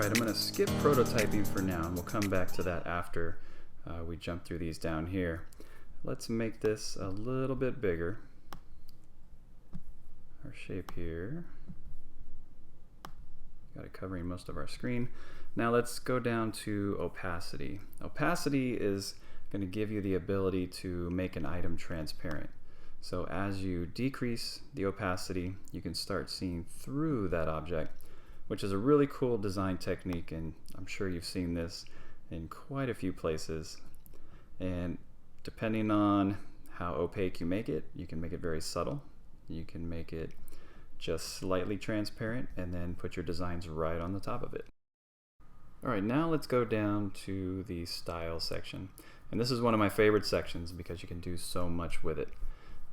Alright, I'm going to skip prototyping for now, and we'll come back to that after we jump through these down here. Let's make this a little bit bigger. Our shape here. Got it covering most of our screen. Now let's go down to opacity. Opacity is going to give you the ability to make an item transparent. So as you decrease the opacity, you can start seeing through that object, which is a really cool design technique, and I'm sure you've seen this in quite a few places. And depending on how opaque you can make it very subtle. You can make it just slightly transparent and then put your designs right on the top of it. Alright, now let's go down to the style section. And this is one of my favorite sections because you can do so much with it.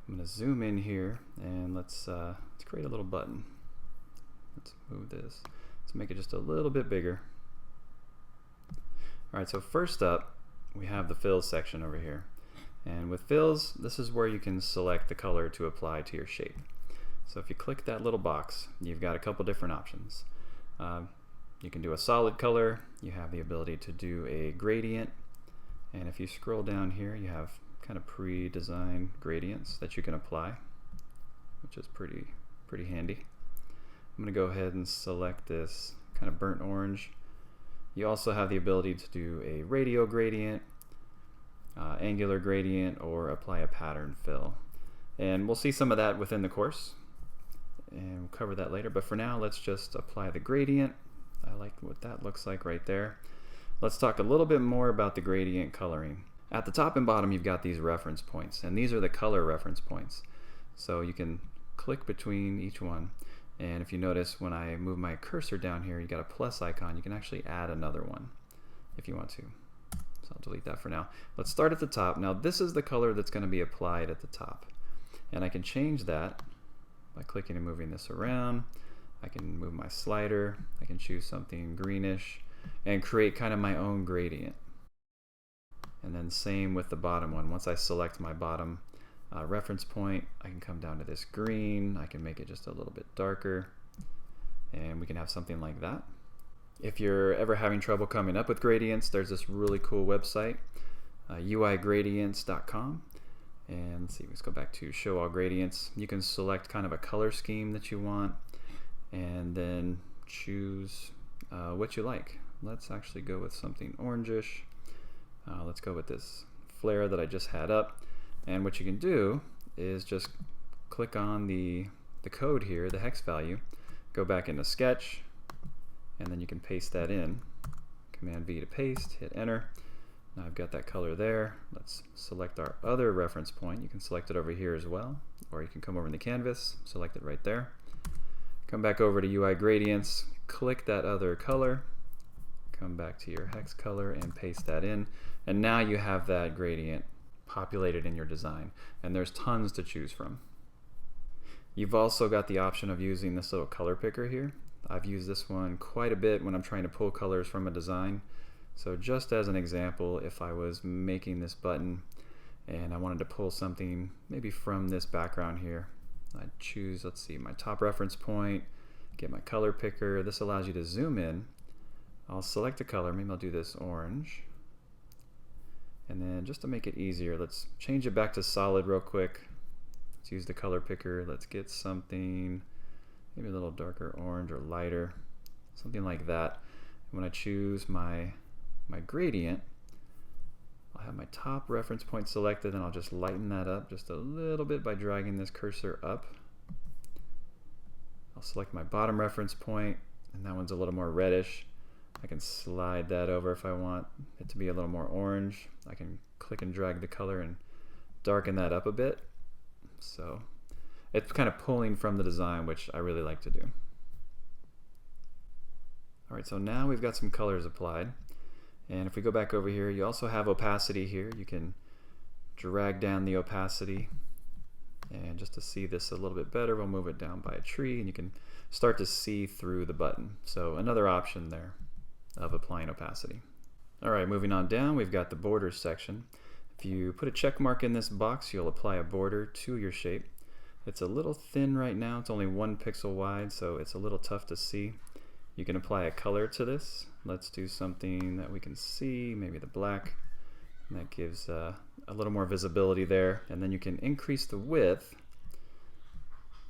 I'm going to zoom in here and let's create a little button. Let's move this. Let's make it just a little bit bigger. Alright, so first up we have the fills section over here. And with fills, this is where you can select the color to apply to your shape. So if you click that little box, you've got a couple different options. You can do a solid color, you have the ability to do a gradient, and if you scroll down here you have kind of pre-designed gradients that you can apply, which is pretty handy. I'm going to go ahead and select this kind of burnt orange. You also have the ability to do a radial gradient, angular gradient, or apply a pattern fill. And we'll see some of that within the course, and we'll cover that later. But for now, let's just apply the gradient. I like what that looks like right there. Let's talk a little bit more about the gradient coloring. At the top and bottom, you've got these reference points, and these are the color reference points. So you can click between each one. And if you notice, when I move my cursor down here, you got a plus icon. You can actually add another one if you want to. So I'll delete that for now. Let's start at the top. Now this is the color that's going to be applied at the top. And I can change that by clicking and moving this around. I can move my slider. I can choose something greenish and create kind of my own gradient. And then same with the bottom one. Once I select my bottom reference point, I can come down to this green. I can make it just a little bit darker, and we can have something like that. If you're ever having trouble coming up with gradients, there's this really cool website, uigradients.com. And let's see, let's go back to show all gradients. You can select kind of a color scheme that you want and then choose what you like. Let's actually go with something orangish. Let's go with this flare that I just had up. And what you can do is just click on the code here, the hex value, go back into Sketch, and then you can paste that in. Command V to paste, hit enter. Now I've got that color there. Let's select our other reference point. You can select it over here as well, or you can come over in the canvas, select it right there. Come back over to UI Gradients, click that other color, come back to your hex color and paste that in. And now you have that gradient populated in your design, and there's tons to choose from. You've also got the option of using this little color picker here. I've used this one quite a bit when I'm trying to pull colors from a design. So just as an example, if I was making this button and I wanted to pull something maybe from this background here, I'd choose, let's see, my top reference point, get my color picker. This allows you to zoom in. I'll select a color, maybe I'll do this orange. And then just to make it easier, let's change it back to solid real quick. Let's use the color picker. Let's get something maybe a little darker orange or lighter, something like that. And when I choose my gradient, I'll have my top reference point selected, and I'll just lighten that up just a little bit by dragging this cursor up. I'll select my bottom reference point, and that one's a little more reddish. I can slide that over if I want it to be a little more orange. I can click and drag the color and darken that up a bit. So it's kind of pulling from the design, which I really like to do. Alright, so now we've got some colors applied. And if we go back over here, you also have opacity here. You can drag down the opacity. And just to see this a little bit better, we'll move it down by a tree, and you can start to see through the button. So another option there of applying opacity. Alright, moving on down, we've got the borders section. If you put a check mark in this box, you'll apply a border to your shape. It's a little thin right now. It's only 1 pixel wide, so it's a little tough to see. You can apply a color to this. Let's do something that we can see, maybe the black. And that gives a little more visibility there. And then you can increase the width.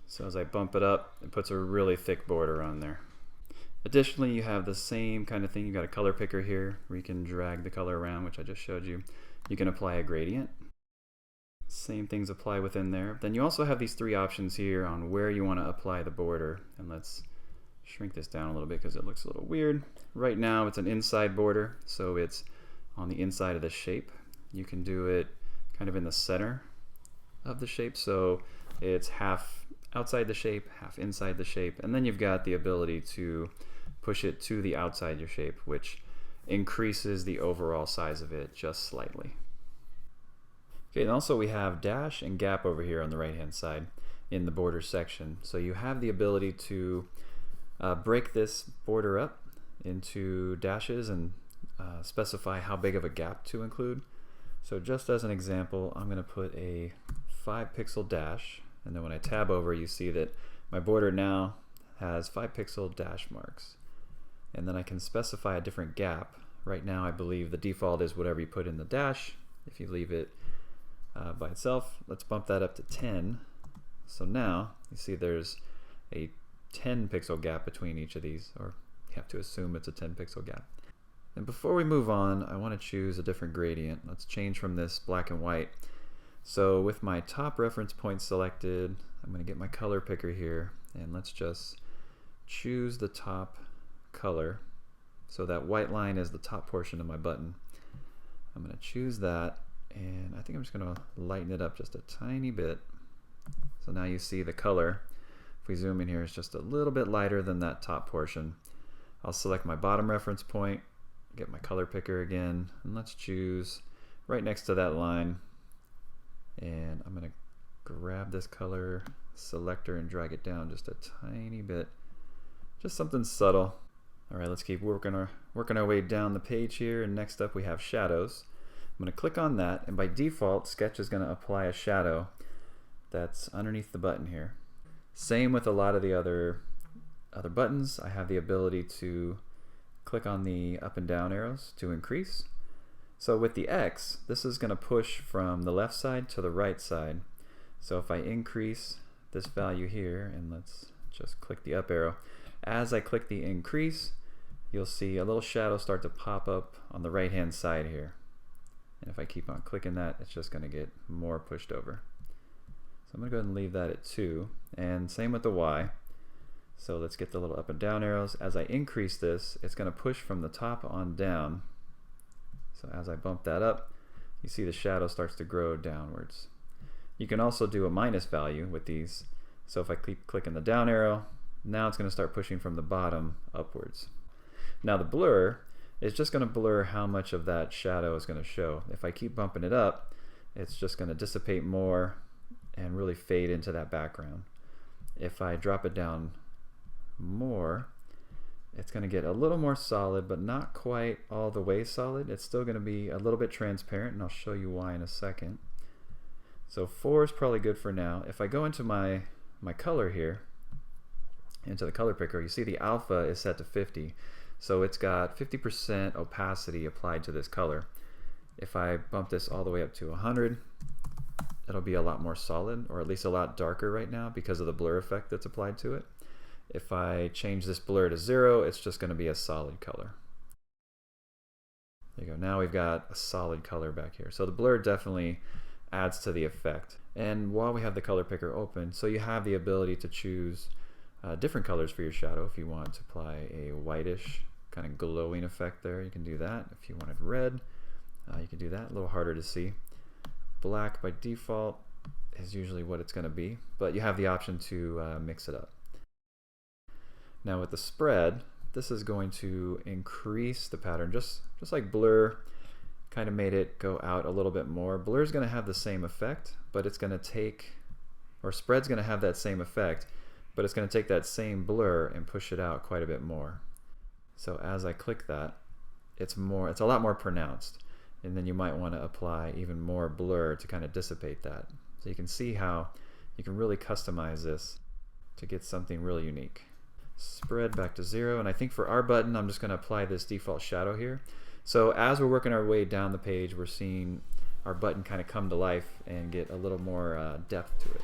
So as I bump it up, it puts a really thick border on there. Additionally, you have the same kind of thing. You've got a color picker here where you can drag the color around, which I just showed you. You can apply a gradient. Same things apply within there. Then you also have these three options here on where you want to apply the border. And let's shrink this down a little bit because it looks a little weird. Right now it's an inside border, so it's on the inside of the shape. You can do it kind of in the center of the shape, so it's half outside the shape, half inside the shape, and then you've got the ability to push it to the outside your shape, which increases the overall size of it just slightly. Okay, and also we have dash and gap over here on the right hand side in the border section. So you have the ability to break this border up into dashes and specify how big of a gap to include. So just as an example, I'm going to put a 5 pixel dash, and then when I tab over, you see that my border now has 5 pixel dash marks. And then I can specify a different gap. Right now I believe the default is whatever you put in the dash. If you leave it by itself, let's bump that up to 10. So now you see there's a 10 pixel gap between each of these, or you have to assume it's a 10 pixel gap. And before we move on, I want to choose a different gradient. Let's change from this black and white. So with my top reference point selected, I'm going to get my color picker here, and let's just choose the top color. So that white line is the top portion of my button. I'm going to choose that, and I think I'm just going to lighten it up just a tiny bit. So now you see the color, if we zoom in here, is just a little bit lighter than that top portion. I'll select my bottom reference point, get my color picker again, and let's choose right next to that line. And I'm going to grab this color selector and drag it down just a tiny bit. Just something subtle. Alright, let's keep working our way down the page here, and next up we have shadows. I'm going to click on that, and by default Sketch is going to apply a shadow that's underneath the button here. Same with a lot of the other buttons. I have the ability to click on the up and down arrows to increase. So with the X, this is going to push from the left side to the right side. So if I increase this value here, and let's just click the up arrow, as I click the increase, you'll see a little shadow start to pop up on the right hand side here. And if I keep on clicking that, it's just going to get more pushed over. So I'm going to go ahead and leave that at 2. And same with the Y. So let's get the little up and down arrows. As I increase this, it's going to push from the top on down. So as I bump that up, you see the shadow starts to grow downwards. You can also do a minus value with these. So if I keep clicking the down arrow, now it's going to start pushing from the bottom upwards. Now the blur is just going to blur how much of that shadow is going to show. If I keep bumping it up, it's just going to dissipate more and really fade into that background. If I drop it down more, it's going to get a little more solid, but not quite all the way solid. It's still going to be a little bit transparent, and I'll show you why in a second. So 4 is probably good for now. If I go into my color here, into the color picker, you see the alpha is set to 50. So it's got 50% opacity applied to this color. If I bump this all the way up to 100, it'll be a lot more solid, or at least a lot darker right now because of the blur effect that's applied to it. If I change this blur to 0, it's just going to be a solid color. There you go. Now we've got a solid color back here. So the blur definitely adds to the effect. And while we have the color picker open, so you have the ability to choose different colors for your shadow. If you want to apply a whitish kind of glowing effect there, you can do that. If you wanted red, you can do that. A little harder to see. Black by default is usually what it's going to be, but you have the option to mix it up. Now with the spread, this is going to increase the pattern, just like blur kind of made it go out a little bit more. Blur is going to have the same effect, but it's going to take, or spread's going to have that same effect, but it's going to take that same blur and push it out quite a bit more. So as I click that, it's a lot more pronounced, and then you might want to apply even more blur to kind of dissipate that. So you can see how you can really customize this to get something really unique. Spread back to 0, and I think for our button I'm just going to apply this default shadow here. So as we're working our way down the page, we're seeing our button kind of come to life and get a little more depth to it.